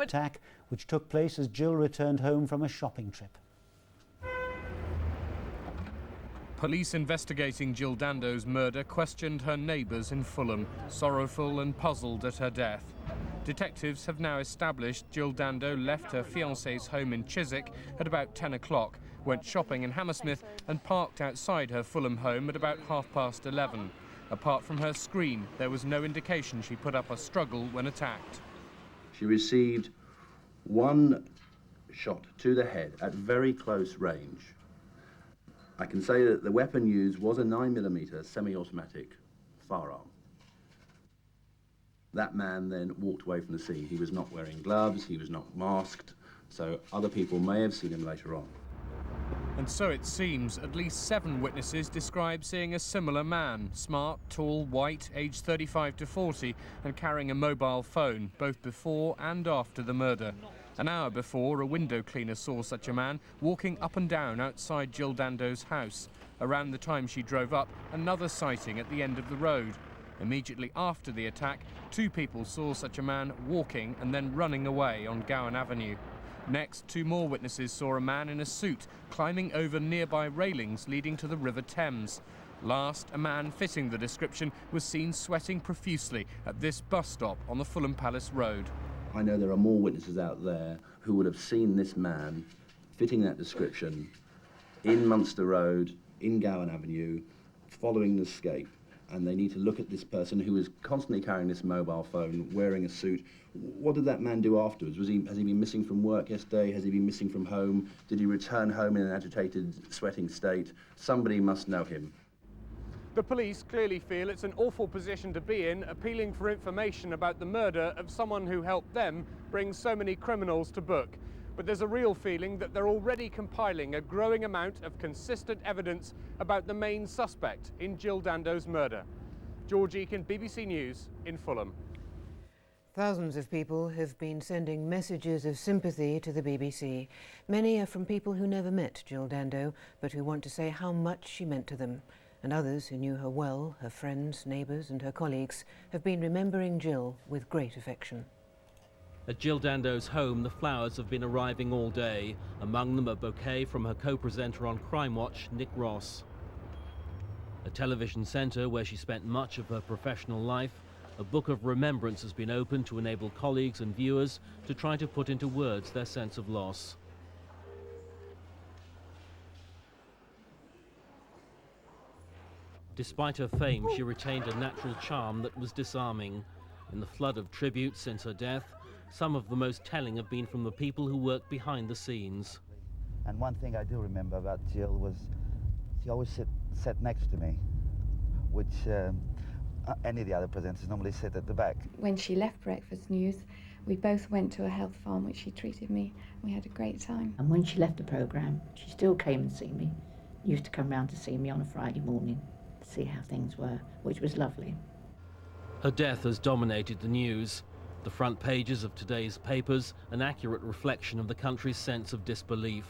attack, which took place as Jill returned home from a shopping trip. Police investigating Jill Dando's murder questioned her neighbours in Fulham, sorrowful and puzzled at her death. Detectives have now established Jill Dando left her fiancé's home in Chiswick at about 10 o'clock, went shopping in Hammersmith and parked outside her Fulham home at about 11:30. Apart from her scream, there was no indication she put up a struggle when attacked. She received one shot to the head at very close range. I can say that the weapon used was a 9mm semi-automatic firearm. That man then walked away from the scene. He was not wearing gloves, he was not masked, so other people may have seen him later on. And so it seems at least 7 witnesses describe seeing a similar man, smart, tall, white, aged 35 to 40, and carrying a mobile phone, both before and after the murder. An hour before, a window cleaner saw such a man walking up and down outside Jill Dando's house. Around the time she drove up, another sighting at the end of the road. Immediately after the attack, 2 people saw such a man walking and then running away on Gowan Avenue. Next, 2 more witnesses saw a man in a suit climbing over nearby railings leading to the River Thames. Last, a man fitting the description was seen sweating profusely at this bus stop on the Fulham Palace Road. I know there are more witnesses out there who would have seen this man fitting that description in Munster Road, in Gowan Avenue, following the escape. And they need to look at this person who is constantly carrying this mobile phone, wearing a suit. What did that man do afterwards? Has he been missing from work yesterday? Has he been missing from home? Did he return home in an agitated, sweating state? Somebody must know him. The police clearly feel it's an awful position to be in, appealing for information about the murder of someone who helped them bring so many criminals to book. But there's a real feeling that they're already compiling a growing amount of consistent evidence about the main suspect in Jill Dando's murder. George Eakin, BBC News in Fulham. Thousands of people have been sending messages of sympathy to the BBC. Many are from people who never met Jill Dando, but who want to say how much she meant to them. And others who knew her well, her friends, neighbours and her colleagues, have been remembering Jill with great affection. At Jill Dando's home, the flowers have been arriving all day, among them a bouquet from her co-presenter on Crime Watch, Nick Ross. A television centre where she spent much of her professional life, a book of remembrance has been opened to enable colleagues and viewers to try to put into words their sense of loss. Despite her fame, she retained a natural charm that was disarming. In the flood of tributes since her death, some of the most telling have been from the people who worked behind the scenes. And one thing I do remember about Jill was she always sat next to me, which any of the other presenters normally sit at the back. When she left Breakfast News, we both went to a health farm, which she treated me. We had a great time. And when she left the programme, she still came and see me. Used to come round to see me on a Friday morning, to see how things were, which was lovely. Her death has dominated the news. The front pages of today's papers, an accurate reflection of the country's sense of disbelief.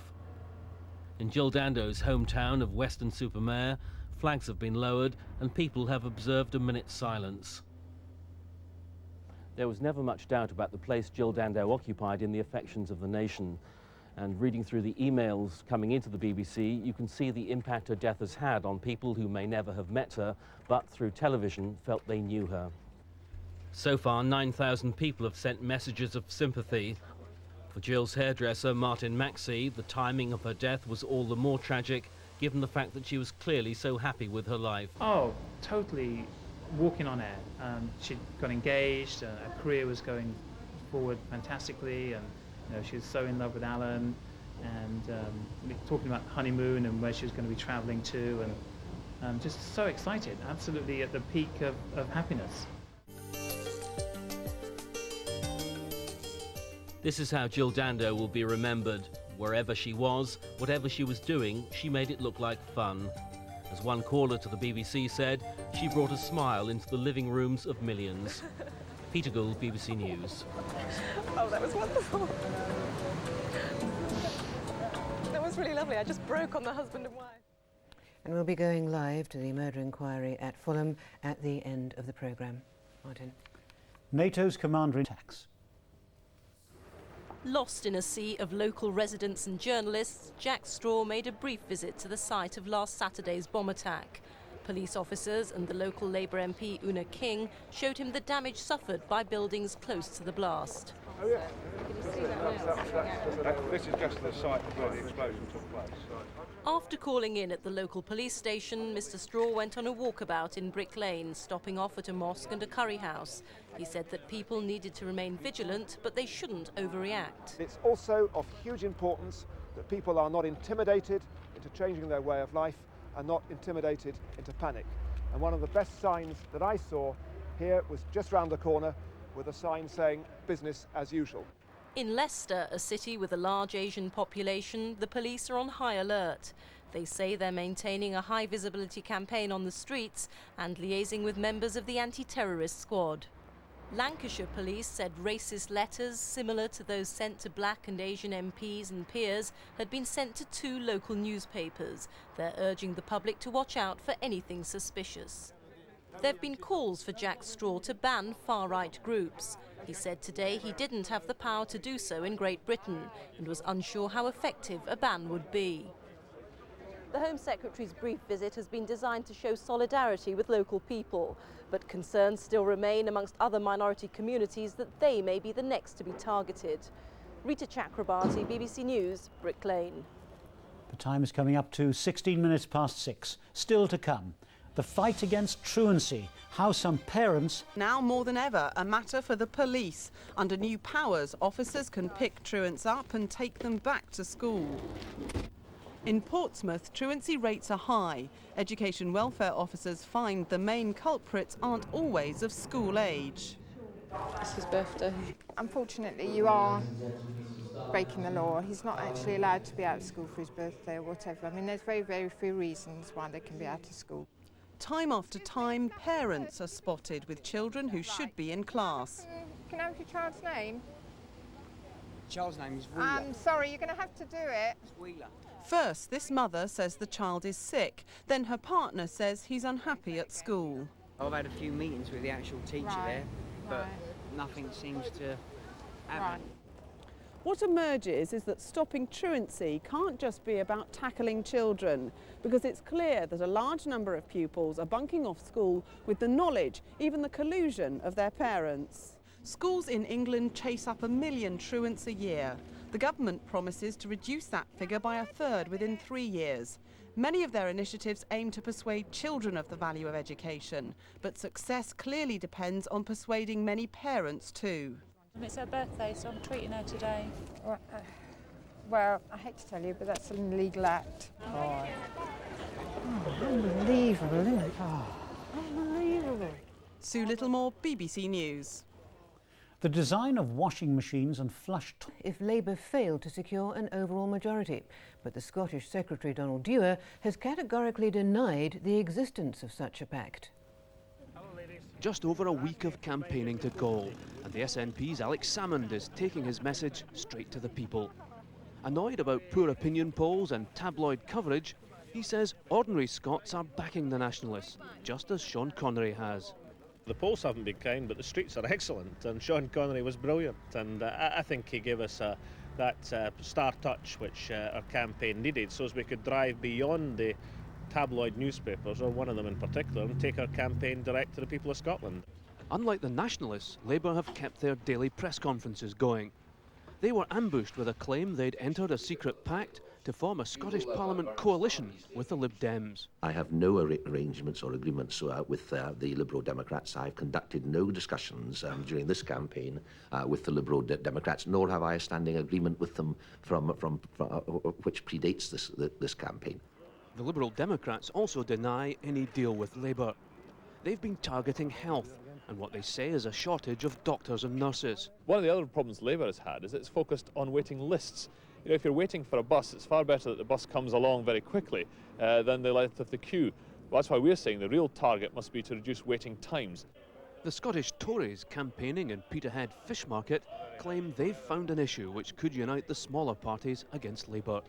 In Jill Dando's hometown of Weston-super-Mare, flags have been lowered and people have observed a minute's silence. There was never much doubt about the place Jill Dando occupied in the affections of the nation. And reading through the emails coming into the BBC, you can see the impact her death has had on people who may never have met her, but through television felt they knew her. So far, 9,000 people have sent messages of sympathy. For Jill's hairdresser, Martin Maxey, the timing of her death was all the more tragic, given the fact that she was clearly so happy with her life. Oh, totally walking on air. She'd got engaged, her career was going forward fantastically, and she was so in love with Alan, and talking about the honeymoon and where she was going to be travelling to, and just so excited, absolutely at the peak of happiness. This is how Jill Dando will be remembered. Wherever she was, whatever she was doing, she made it look like fun. As one caller to the BBC said, she brought a smile into the living rooms of millions. Peter Gould, BBC News. Oh, that was wonderful. That was really lovely. I just broke on the husband and wife. And we'll be going live to the murder inquiry at Fulham at the end of the programme. Martin. NATO's commander attacks. Lost in a sea of local residents and journalists, Jack Straw made a brief visit to the site of last Saturday's bomb attack. Police officers and the local Labour MP Una King showed him the damage suffered by buildings close to the blast. Oh yeah. This is just the site where the explosion took place. After calling in at the local police station, Mr Straw went on a walkabout in Brick Lane, stopping off at a mosque and a curry house. He said that people needed to remain vigilant, but they shouldn't overreact. It's also of huge importance that people are not intimidated into changing their way of life and not intimidated into panic. And one of the best signs that I saw here was just round the corner with a sign saying business as usual. In Leicester, a city with a large Asian population, the police are on high alert. They say they're maintaining a high visibility campaign on the streets and liaising with members of the anti-terrorist squad. Lancashire police said racist letters similar to those sent to black and Asian MPs and peers had been sent to 2 local newspapers. They're urging the public to watch out for anything suspicious. There have been calls for Jack Straw to ban far-right groups. He said today he didn't have the power to do so in Great Britain and was unsure how effective a ban would be. The Home Secretary's brief visit has been designed to show solidarity with local people, but concerns still remain amongst other minority communities that they may be the next to be targeted. Rita Chakrabarti, BBC News, Brick Lane. The time is coming up to 16 minutes past 6. Still to come. The fight against truancy, how some parents... Now more than ever, a matter for the police. Under new powers, officers can pick truants up and take them back to school. In Portsmouth, truancy rates are high. Education welfare officers find the main culprits aren't always of school age. It's his birthday. Unfortunately, you are breaking the law. He's not actually allowed to be out of school for his birthday or whatever. I mean, there's very, very few reasons why they can be out of school. Time after time, parents are spotted with children who should be in class. Can I have your child's name? Child's name is Wheeler. I'm sorry, you're going to have to do it. It's Wheeler. First, this mother says the child is sick. Then her partner says he's unhappy at school. I've had a few meetings with the actual teacher there, but nothing seems to happen. What emerges is that stopping truancy can't just be about tackling children, because it's clear that a large number of pupils are bunking off school with the knowledge, even the collusion, of their parents. Schools in England chase up 1 million truants a year. The government promises to reduce that figure by 1/3 within 3 years. Many of their initiatives aim to persuade children of the value of education, but success clearly depends on persuading many parents too. It's her birthday, so I'm treating her today. Well, I hate to tell you, but that's an illegal act. Oh, unbelievable, isn't it? Oh, unbelievable. Sue Littlemore, BBC News. The design of washing machines and flush... If Labour failed to secure an overall majority. But the Scottish Secretary Donald Dewar has categorically denied the existence of such a pact. Just over a week of campaigning to go, and the SNP's Alex Salmond is taking his message straight to the people. Annoyed about poor opinion polls and tabloid coverage, he says ordinary Scots are backing the Nationalists, just as Sean Connery has. The polls haven't been kind, but the streets are excellent, and Sean Connery was brilliant, and I think he gave us that star touch which our campaign needed, so as we could drive beyond the tabloid newspapers, or one of them in particular, and take our campaign direct to the people of Scotland. Unlike the Nationalists, Labour have kept their daily press conferences going. They were ambushed with a claim they'd entered a secret pact to form a Scottish Parliament coalition with the Lib Dems. I have no arrangements or agreements with the Liberal Democrats. I've conducted no discussions during this campaign with the Liberal Democrats, nor have I a standing agreement with them from which predates this campaign. The Liberal Democrats also deny any deal with Labour. They've been targeting health and what they say is a shortage of doctors and nurses. One of the other problems Labour has had is it's focused on waiting lists. You know, if you're waiting for a bus, it's far better that the bus comes along very quickly than the length of the queue. Well, that's why we're saying the real target must be to reduce waiting times. The Scottish Tories campaigning in Peterhead Fish Market claim they've found an issue which could unite the smaller parties against Labour.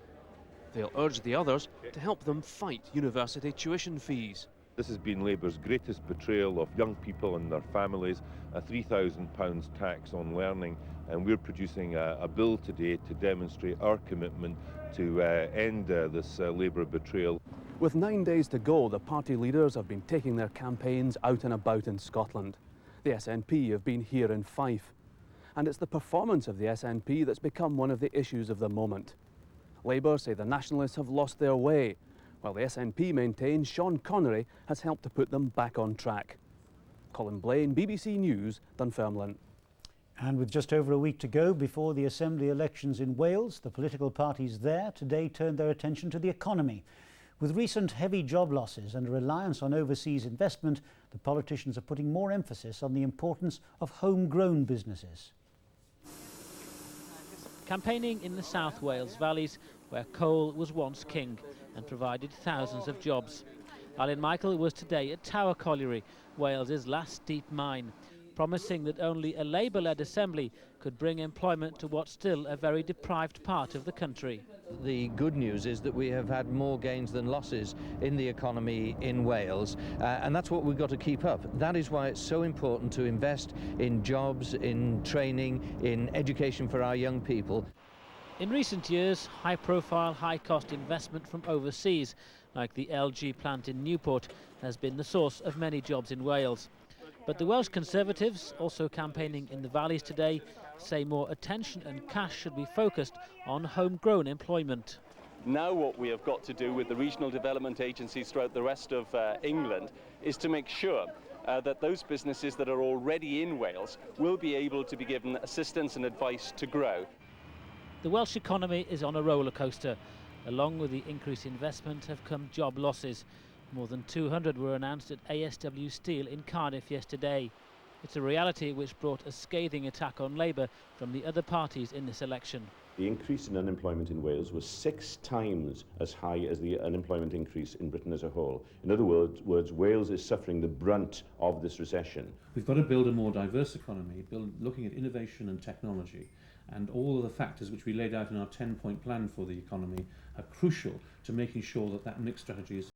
They'll urge the others to help them fight university tuition fees. This has been Labour's greatest betrayal of young people and their families, a £3,000 tax on learning, and we're producing a bill today to demonstrate our commitment to end this Labour betrayal. With 9 days to go, the party leaders have been taking their campaigns out and about in Scotland. The SNP have been here in Fife. And it's the performance of the SNP that's become one of the issues of the moment. Labour say the Nationalists have lost their way, while the SNP maintains Sean Connery has helped to put them back on track. Colin Blaine, BBC News, Dunfermline. And with just over a week to go before the Assembly elections in Wales, the political parties there today turned their attention to the economy. With recent heavy job losses and a reliance on overseas investment, the politicians are putting more emphasis on the importance of homegrown businesses. Campaigning in the South Wales valleys, where coal was once king and provided thousands of jobs. Alan Michael was today at Tower Colliery, Wales's last deep mine, promising that only a Labour-led Assembly could bring employment to what's still a very deprived part of the country. The good news is that we have had more gains than losses in the economy in Wales, and that's what we've got to keep up. That is why it's so important to invest in jobs, in training, in education for our young people. In recent years, high-profile, high-cost investment from overseas, like the LG plant in Newport, has been the source of many jobs in Wales. But the Welsh Conservatives, also campaigning in the valleys today, say more attention and cash should be focused on homegrown employment. Now what we have got to do with the regional development agencies throughout the rest of England is to make sure that those businesses that are already in Wales will be able to be given assistance and advice to grow. The Welsh economy is on a roller coaster. Along with the increased investment have come job losses. More than 200 were announced at ASW Steel in Cardiff yesterday. It's a reality which brought a scathing attack on Labour from the other parties in this election. The increase in unemployment in Wales was 6 times as high as the unemployment increase in Britain as a whole. In other words, Wales is suffering the brunt of this recession. We've got to build a more diverse economy, looking at innovation and technology. And all of the factors which we laid out in our 10-point plan for the economy are crucial to making sure that that mixed strategy is